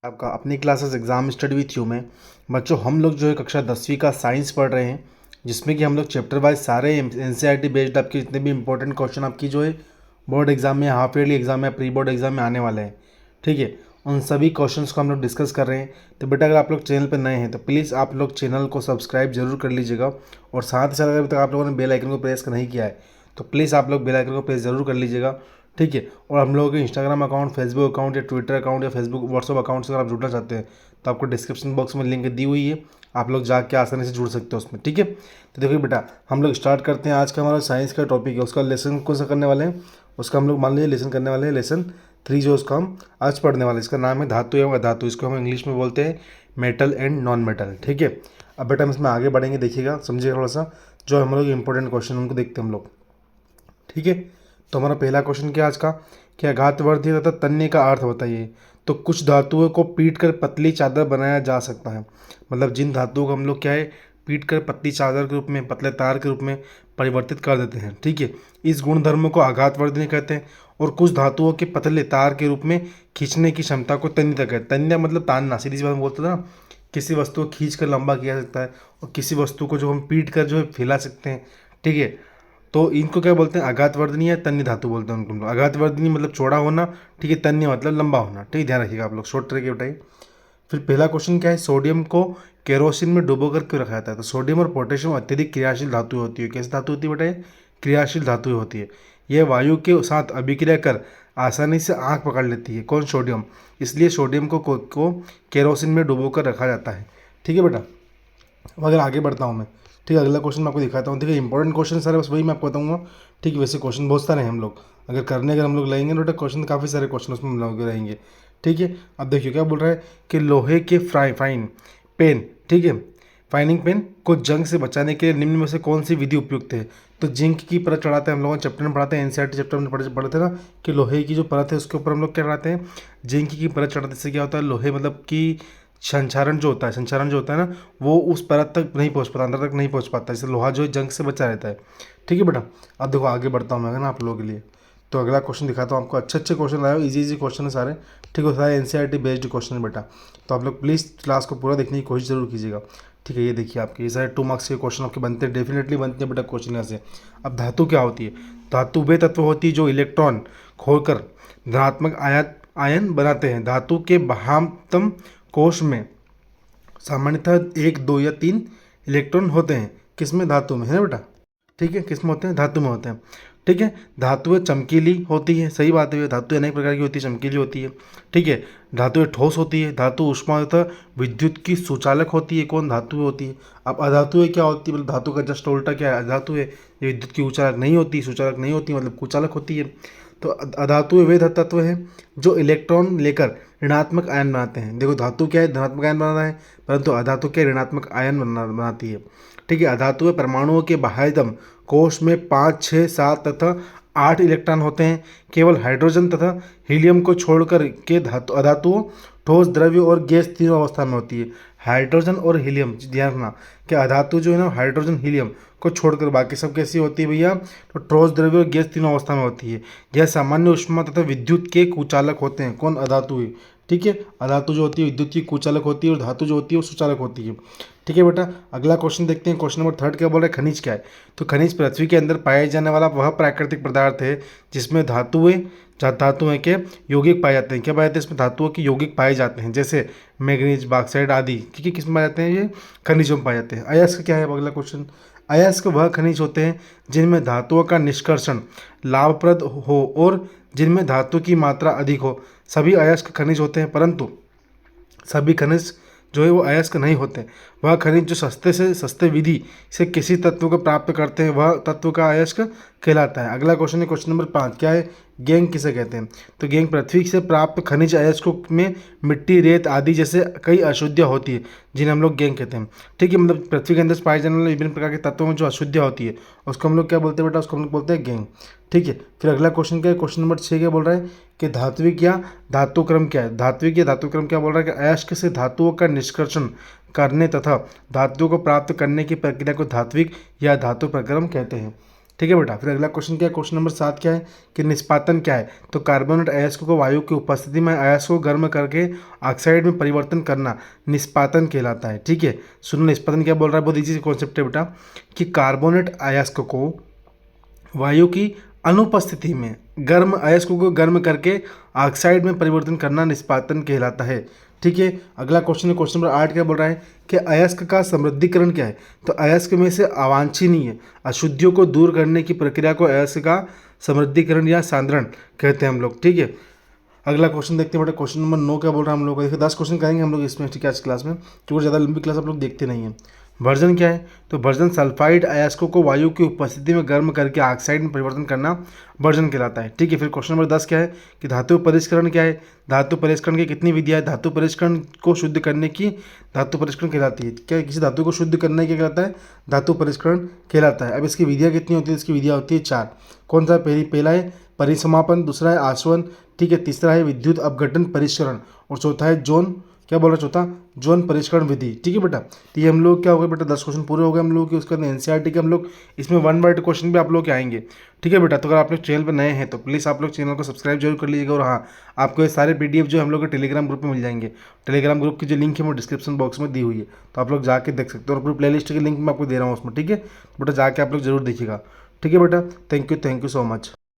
आपका अपनी classes exam study with you में बच्चों हम लोग जो है कक्षा 10वीं का साइंस पढ़ रहे हैं, जिसमें कि हम लोग चैप्टर वाइज सारे एनसीईआरटी बेस्ड आपके जितने भी इंपॉर्टेंट क्वेश्चन आपकी जो है बोर्ड एग्जाम में, हाफ ईयरली एग्जाम में, प्री बोर्ड एग्जाम में आने वाले हैं। ठीक है, उन सभी क्वेश्चंस को हम लोग डिस्कस कर रहे हैं। तो बेटा अगर आप लोग चैनल पर नए हैं तो प्लीज़ आप लोग चैनल को सब्सक्राइब जरूर कर लीजिएगा, और साथ ही साथ अगर अभी तक आप लोगों ने बेल आइकन को प्रेस नहीं किया है तो प्लीज़ आप लोग बेल आइकन को प्रेस जरूर कर लीजिएगा। ठीक है, और हम लोगों के इंस्टाग्राम अकाउंट, फेसबुक अकाउंट या ट्विटर अकाउंट या फेसबुक व्हाट्सअप अकाउंट से अगर आप जुड़ना चाहते हैं तो आपको डिस्क्रिप्शन बॉक्स में लिंक दी हुई है, आप लोग जाके आसानी से जुड़ सकते हो उसमें। ठीक है, तो देखिए बेटा हम लोग स्टार्ट करते हैं। आज का हमारा साइंस का टॉपिक है, उसका लेसन कौन सा करने वाले हैं, उसका हम लोग मान लीजिए लेसन करने वाले हैं लेसन 3, जो उसका हम आज पढ़ने वाले हैं। इसका नाम है धातु एवं अधातु, इसको हम इंग्लिश में बोलते हैं मेटल एंड नॉन मेटल। ठीक है, अब बेटा हम इसमें आगे बढ़ेंगे, देखिएगा समझिएगा थोड़ा सा जो हम लोग इंपॉर्टेंट क्वेश्चन उनको देखते हैं हम लोग। ठीक है, तो हमारा पहला क्वेश्चन क्या आज का, क्या घातवर्धी तथा तन्य का अर्थ बताइए। तो कुछ धातुओं को पीट कर पतली चादर बनाया जा सकता है, मतलब जिन धातुओं को हम लोग क्या है पीट कर पतली चादर के रूप में, पतले तार के रूप में परिवर्तित कर देते हैं। ठीक है, इस गुणधर्म को आघातवर्धनी कहते हैं। और कुछ धातुओं के पतले तार के रूप में खींचने की क्षमता को तन्यता कहते हैं। तन्य मतलब तानना, सीधी सी बात में बोलते थे ना, किसी वस्तु को खींच कर लंबा किया जा सकता है और किसी वस्तु को जो हम पीट कर जो है फैला सकते हैं। ठीक है, तो इनको क्या बोलते हैं, आघातवर्धनी या तन्य धातु बोलते हैं उनको हम लोग। आघातवर्धनी मतलब चौड़ा होना, ठीक है, तन्य मतलब लंबा होना। ठीक है, ध्यान रखिएगा आप लोग, शॉर्ट ट्रिक बताइए। फिर पहला क्वेश्चन क्या है, सोडियम को केरोसिन में डुबोकर क्यों रखा जाता है। तो सोडियम और पोटेशियम अत्यधिक क्रियाशील धातु होती है। कैसी धातु होती है बेटा, क्रियाशील धातु होती है। यह वायु के साथ अभिक्रिया कर आसानी से आँख पकड़ लेती है, कौन, सोडियम। इसलिए सोडियम को केरोसिन में डुबोकर रखा जाता है। ठीक है बेटा, अब अगर आगे बढ़ता हूँ मैं, ठीक है, अगला क्वेश्चन मैं आपको दिखाता हूँ। ठीक है, इंपॉर्टेंट क्वेश्चन सारे बस वही मैं आपको बताऊँगा। ठीक है, वैसे क्वेश्चन बहुत सारे हैं, हम लोग अगर हम लोग लेंगे तो क्वेश्चन काफ़ी सारे क्वेश्चन उसमें हम लोग रहेंगे। ठीक है, अब देखिए क्या बोल रहा है कि लोहे के फाइन पेन, ठीक है, फाइनिंग पेन को जंग से बचाने के लिए निम्न में से कौन सी विधि उपयुक्त है। तो जिंक की परत चढ़ाते हैं, हम लोगों ने चैप्टर में पढ़ाते हैं, एनसीईआरटी चैप्टर में पढ़े थे ना, कि लोहे की जो परत है उसके ऊपर हम लोग क्या चढ़ाते हैं, जिंक की परत चढ़ाते से क्या होता है, लोहे मतलब कि संचारण जो होता है ना, वो उस परत तक नहीं पहुंच पाता, अंदर तक नहीं पहुंच पाता, इसलिए लोहा जो है जंग से बचा रहता है। ठीक है बेटा, अब देखो आगे बढ़ता हूँ मैं ना आप लोगों के लिए। तो अगला क्वेश्चन दिखाता हूँ आपको, अच्छे अच्छे क्वेश्चन आए हो, इजी क्वेश्चन है सारे। ठीक है, सारे एनसीईआरटी बेस्ड क्वेश्चन है बेटा, तो आप लोग प्लीज़ क्लास को पूरा देखने की कोशिश जरूर कीजिएगा। ठीक है, ये देखिए आपके ये सारे 2 मार्क्स के क्वेश्चन आपके बनते हैं, डेफिनेटली बनते हैं बेटा क्वेश्चन यहाँ से। अब धातु क्या होती है, धातु वे तत्व होती है जो इलेक्ट्रॉन खोलकर धनात्मक आयन बनाते हैं। धातु के बहामतम कोश में सामान्यतः 1, 2 या 3 इलेक्ट्रॉन होते हैं, किसमें, धातु में, है ना बेटा। ठीक है, किसमें होते हैं, धातु में होते हैं। ठीक है, धातुएं चमकीली होती है, सही बात है, धातु अनेक प्रकार की होती है, चमकीली होती है। ठीक है, धातुएं ठोस होती है, धातु ऊष्मा तथा विद्युत की सुचालक होती है, कौन, धातु होती है। अब अधातुएं क्या होती है, मतलब धातु का जस्ट उल्टा क्या है, अधातु है, ये विद्युत की उचालक नहीं होती, सुचालक नहीं होती, मतलब कुचालक होती है। तो अधातु वे तत्व है जो इलेक्ट्रॉन लेकर ऋणात्मक आयन बनाते हैं। देखो धातु क्या है, धनात्मक आयन बनाना है, परंतु अधातु क्या, ऋणात्मक आयन बनाती है। ठीक है, अधातु परमाणुओं के बाह्यतम कोश में 5, 6, 7 तथा 8 इलेक्ट्रॉन होते हैं। केवल हाइड्रोजन तथा हीलियम को छोड़कर के अधातुओं ठोस, द्रव्य और गैस तीनों अवस्था में होती है। हाइड्रोजन और हीलियम, ध्यान रखना कि अधातु जो है ना, हाइड्रोजन हीलियम को छोड़कर बाकी सब कैसी होती है भैया, तो ठोस, द्रव्य और गैस तीनों अवस्था में होती है। यह सामान्य ऊष्मा तथा विद्युत के कुचालक होते हैं, कौन, अधातु है। ठीक है, अधातु जो होती है विद्युत की कुचालक होती है और धातु जो होती है वो सुचालक होती है। ठीक है बेटा, अगला क्वेश्चन देखते हैं, क्वेश्चन नंबर 3 क्या बोल रहा है, खनिज क्या है। तो खनिज पृथ्वी के अंदर पाए जाने वाला वह प्राकृतिक पदार्थ है जिसमें धातुएं के यौगिक पाए जाते हैं। क्या पाए जाते हैं इसमें, धातुओं के यौगिक पाए जाते हैं, जैसे मैग्नीज, बॉक्साइट आदि। ठीक है, किस में पाए जाते हैं, ये खनिजों में पाए जाते हैं। अयस्क क्या है, अगला क्वेश्चन, अयस्क वह खनिज होते हैं जिनमें धातुओं का निष्कर्षण लाभप्रद हो और जिनमें धातु की मात्रा अधिक हो। सभी अयस्क खनिज होते हैं, परंतु सभी खनिज जो है वो अयस्क नहीं होते। वह खनिज जो सस्ते से सस्ते विधि से किसी तत्व को प्राप्त करते हैं वह तत्व का अयस्क कहलाता है। अगला क्वेश्चन है, क्वेश्चन नंबर 5 क्या है, गैंग किसे कहते हैं। तो गैंग पृथ्वी से प्राप्त खनिज अयस्कों में मिट्टी, रेत आदि जैसे कई अशुद्धियाँ होती है जिन्हें हम लोग गैंग कहते हैं। ठीक है, मतलब पृथ्वी के अंदर पाए जाने वाले विभिन्न प्रकार के तत्वों में जो अशुद्धियाँ होती है उसको हम लोग क्या बोलते हैं बेटा, उसको हम लोग बोलते हैं गैंग। ठीक है, फिर अगला क्वेश्चन क्या है, क्वेश्चन नंबर 6 क्या बोल रहा है कि धात्विक या धातुक्रम क्या है। धात्विक या धातुक्रम क्या बोल रहा है कि अयस्क से धातुओं का निष्कर्षण करने तथा धातुओं को प्राप्त करने की प्रक्रिया को धात्विक या धातु प्रक्रम कहते हैं। ठीक है बेटा। फिर अगला क्वेश्चन क्या है, क्वेश्चन नंबर 7 क्या है कि निष्पादन क्या है, तो कार्बोनेट अयस्क को वायु की उपस्थिति में अयस्क को गर्म करके ऑक्साइड में परिवर्तन करना निष्पादन कहलाता है। ठीक है, सुनो निष्पादन क्या बोल रहा है, बहुत ईजी कॉन्सेप्ट है बेटा कि कार्बोनेट अयस्क को वायु की अनुपस्थिति में गर्म अयस्क को गर्म करके ऑक्साइड में परिवर्तन करना निष्पादन कहलाता है। ठीक है, अगला क्वेश्चन है, क्वेश्चन नंबर 8 क्या बोल रहा है कि अयस्क का समृद्धिकरण क्या है, तो अयस्क में से अवांछनीय अशुद्धियों को दूर करने की प्रक्रिया को अयस्क का समृद्धिकरण या सांद्रण कहते हैं हम लोग। ठीक है, अगला क्वेश्चन देखते हैं बेटा, क्वेश्चन नंबर 9 क्या बोल रहा है हम लोग को। देखिए 10 क्वेश्चन करेंगे हम लोग इसमें, ठीक है, आज क्लास में, क्योंकि ज़्यादा लंबी क्लास आप लोग देखते नहीं हैं। वर्जन क्या है, तो वर्जन सल्फाइड अयस्कों को वायु की उपस्थिति में गर्म करके ऑक्साइड में परिवर्तन करना वर्जन कहलाता है। ठीक है, फिर क्वेश्चन नंबर 10 क्या है कि धातु परिष्करण क्या है, धातु परिष्करण की कितनी विधियाँ है, धातु परिष्करण को शुद्ध करने की धातु परिष्करण कहलाती है। क्या किसी धातु को शुद्ध करने की कहलाता है, धातु परिष्करण कहलाता है। अब इसकी विधियाँ कितनी होती है, इसकी विधियाँ होती है 4। कौन सा, पहला है परिसमापन, दूसरा है आसवन, ठीक है, तीसरा है विद्युत अपघटन परिष्करण, और चौथा है जोन, क्या बोल रहा है चौथा, जोन परिष्करण विधि। ठीक है बेटा, तो ये हम लोग क्या हो गए बेटा, 10 क्वेश्चन पूरे हो गए हम लोग के। उसके बाद एनसीईआरटी के हम लोग इसमें 1 वर्ड क्वेश्चन भी आप लोग के आएंगे। ठीक है बेटा, तो अगर आप लोग चैनल पर नए हैं तो प्लीज़ आप लोग चैनल को सब्सक्राइब जरूर कर लीजिएगा। और हाँ, आपको ये सारे PDF जो हम लोग के टेलीग्राम ग्रुप में मिल जाएंगे। टेलीग्राम ग्रुप की जो लिंक है वो डिस्क्रिप्शन बॉक्स में दी हुई है, तो आप लोग जाके देख सकते हो, और पूरी प्लेलिस्ट की लिंक मैं आपको दे रहा हूँ उसमें। ठीक है बेटा, जाके आप लोग जरूर देखिएगा। ठीक है बेटा, थैंक यू सो मच।